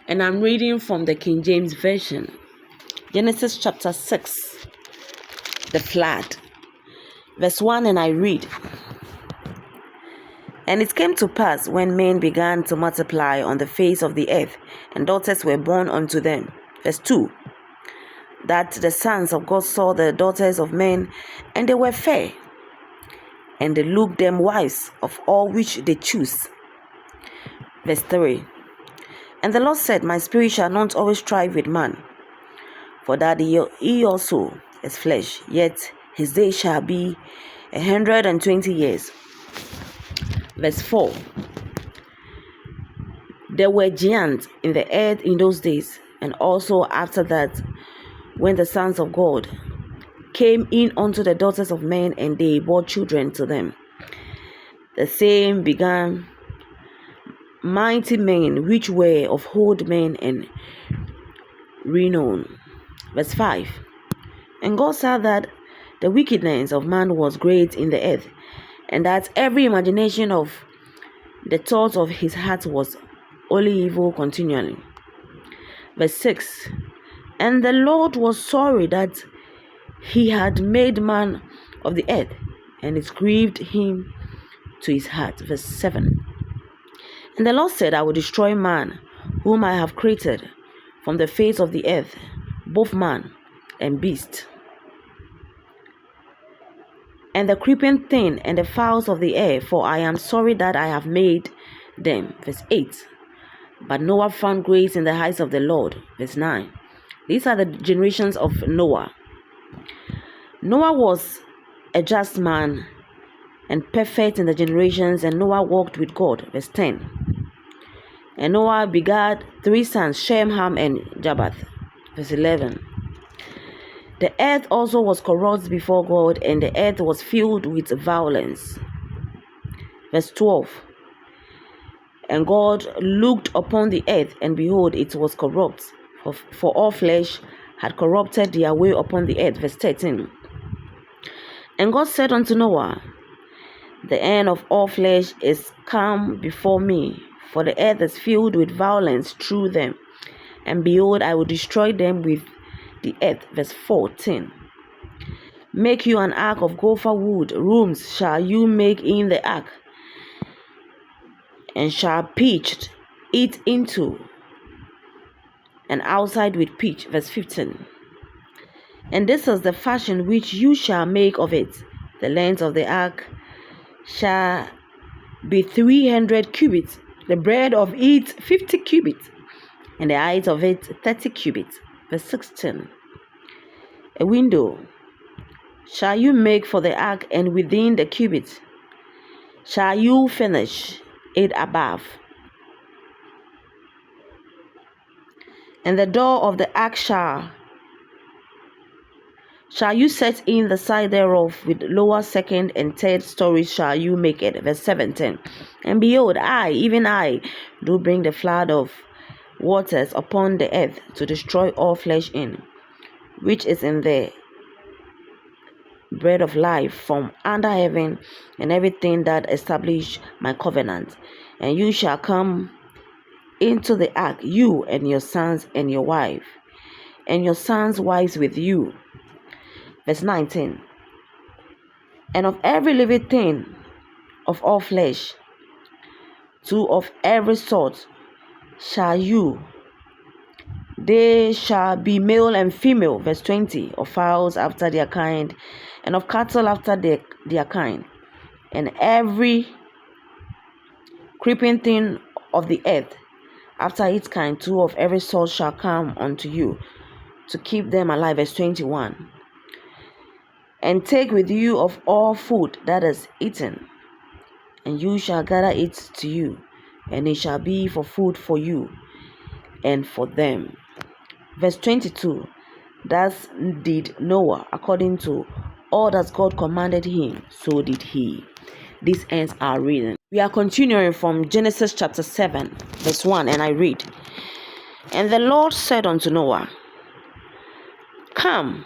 And I'm reading from the King James Version. Genesis chapter 6, the flood. Verse 1, and I read. And it came to pass, when men began to multiply on the face of the earth, and daughters were born unto them. Verse 2, that the sons of God saw the daughters of men, and they were fair, and they looked them wives of all which they choose. Verse 3, and the Lord said, My spirit shall not always strive with man, for that he also is flesh, yet his days shall be 120 years. Verse 4, there were giants in the earth in those days, and also after that, when the sons of God came in unto the daughters of men, and they bore children to them. The same began mighty men, which were of old men and renown. Verse 5, and God saw that the wickedness of man was great in the earth, and that every imagination of the thoughts of his heart was only evil continually. Verse 6, and the Lord was sorry that he had made man of the earth, and it grieved him to his heart. Verse 7, and the Lord said, I will destroy man, whom I have created from the face of the earth, both man and beast, and the creeping thing, and the fowls of the air, for I am sorry that I have made them. Verse 8, but Noah found grace in the eyes of the Lord. Verse 9, these are the generations of Noah. Noah was a just man and perfect in the generations, and Noah walked with God. Verse 10, and Noah begat 3 sons, Shem, Ham, and Japheth. Verse 11, the earth also was corrupt before God, and the earth was filled with violence. Verse 12, and God looked upon the earth, and behold, it was corrupt, for all flesh had corrupted their way upon the earth. Verse 13, and God said unto Noah, the end of all flesh is come before me, for the earth is filled with violence through them, and behold, I will destroy them with the earth. Verse 14, make you an ark of gopher wood, rooms shall you make in the ark, and shall pitch it into, and outside with pitch. Verse 15, and this is the fashion which you shall make of it. The length of the ark shall be 300 cubits, the breadth of it 50 cubits, and the height of it 30 cubits. Verse 16, a window shall you make for the ark, and within the cubit shall you finish it above. And the door of the ark shall you set in the side thereof, with lower, second, and third stories shall you make it. Verse 17, and behold, I, even I, do bring the flood of waters upon the earth, to destroy all flesh in, which is in the bread of life from under heaven, and everything that establish my covenant. And you shall come into the ark, you and your sons and your wife, and your sons' wives with you. Verse 19, and of every living thing of all flesh, 2 of every sort shall you, they shall be male and female. Verse 20, of fowls after their kind, and of cattle after their kind, and every creeping thing of the earth after its kind, 2 of every sort shall come unto you, to keep them alive. Verse 21, and take with you of all food that is eaten, and you shall gather it to you, and it shall be for food for you and for them. Verse 22, thus did Noah according to all that God commanded him, so did he. This ends our reading. We are continuing from Genesis chapter 7, verse 1, and I read, and the Lord said unto Noah, come,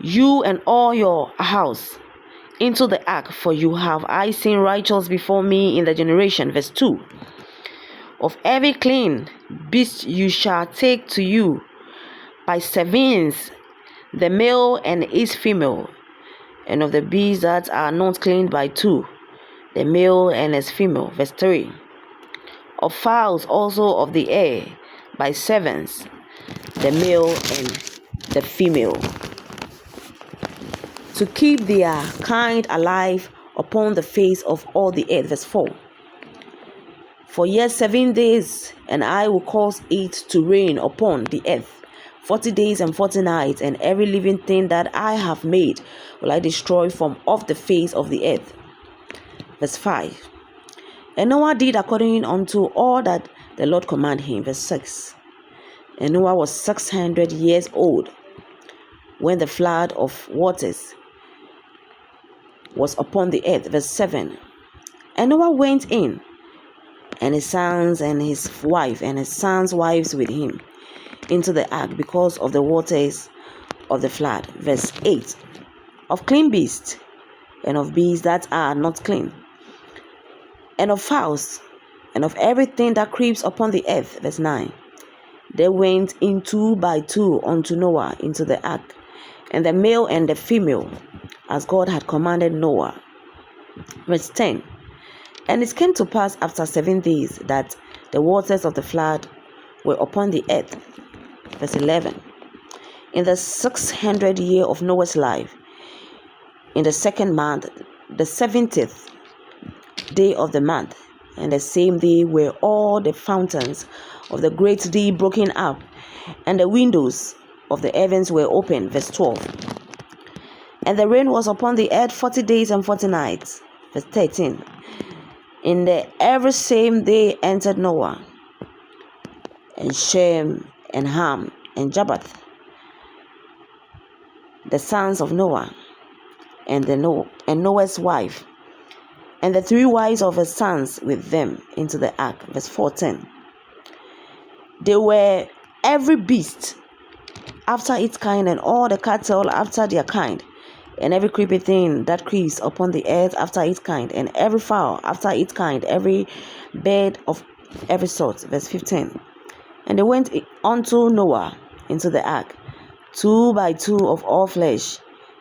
you and all your house, into the ark, for you have I seen righteous before me in the generation. Verse 2, Of every clean beast you shall take to you by sevens, the male and its female, and of the beasts that are not clean by two, the male and its female. Verse 3. Of fowls also of the air by sevens, the male and the female, to keep their kind alive upon the face of all the earth. Verse 4. For yet 7 days, and I will cause it to rain upon the earth 40 days and 40 nights, and every living thing that I have made will I destroy from off the face of the earth. Verse 5. And Noah did according unto all that the Lord commanded him. Verse 6. And Noah was 600 years old when the flood of waters was upon the earth. Verse 7. And Noah went in, and his sons and his wife and his sons' wives with him, into the ark, because of the waters of the flood. Verse 8. Of clean beasts, and of beasts that are not clean, and of fowls, and of everything that creeps upon the earth. Verse 9. They went in 2 by 2 unto Noah into the ark, and the male and the female, as God had commanded Noah. Verse 10. And it came to pass after 7 days that the waters of the flood were upon the earth. Verse 11. In the 600th year of Noah's life, in the 2nd month, the 70th day of the month, and the same day were all the fountains of the great deep broken up, and the windows of the heavens were opened. Verse 12. And the rain was upon the earth 40 days and 40 nights. Verse 13. In the every same day entered Noah, and Shem, and Ham, and Japheth, the sons of Noah, and Noah's wife, and the 3 wives of his sons with them, into the ark. Verse 14. They were every beast after its kind, and all the cattle after their kind, and every creeping thing that creeps upon the earth after its kind, and every fowl after its kind, every bird of every sort. Verse 15. And they went unto Noah into the ark, 2 by 2 of all flesh,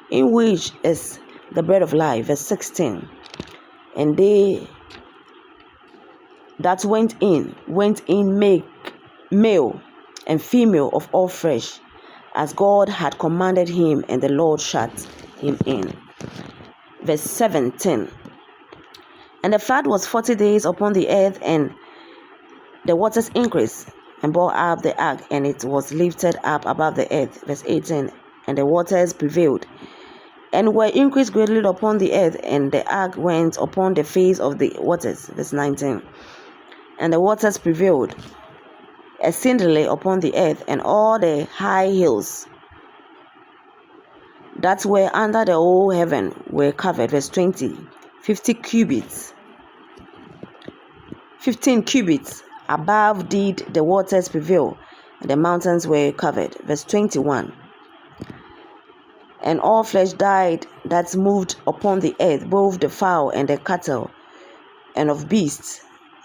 in which is the bread of life. Verse 16. And they that went in make male and female of all flesh, as God had commanded him, and the Lord shut him in. Verse 17. And the flood was 40 days upon the earth, and the waters increased, and bore up the ark, and it was lifted up above the earth. Verse 18. And the waters prevailed, and were increased greatly upon the earth, and the ark went upon the face of the waters. Verse 19. And the waters prevailed exceedingly upon the earth, and all the high hills that were under the whole heaven were covered. Verse 20. 15 cubits above did the waters prevail, and the mountains were covered. Verse 21. And all flesh died that moved upon the earth, both the fowl and the cattle, and of beasts,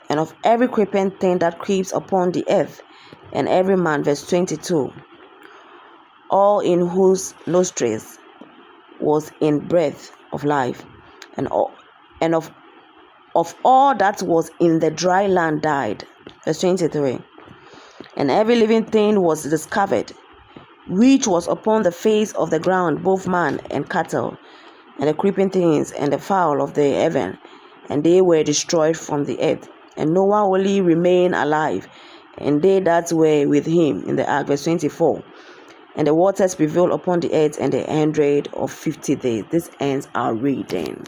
and of every creeping thing that creeps upon the earth, and every man. Verse 22. All in whose nostrils was in breath of life, and of all that was in the dry land died. Verse 23. And every living thing was discovered, which was upon the face of the ground, both man and cattle, and the creeping things, and the fowl of the heaven, and they were destroyed from the earth. And Noah only remained alive, and they that were with him in the ark. Verse 24. And the waters prevailed upon the earth, and 150 days. This ends our reading.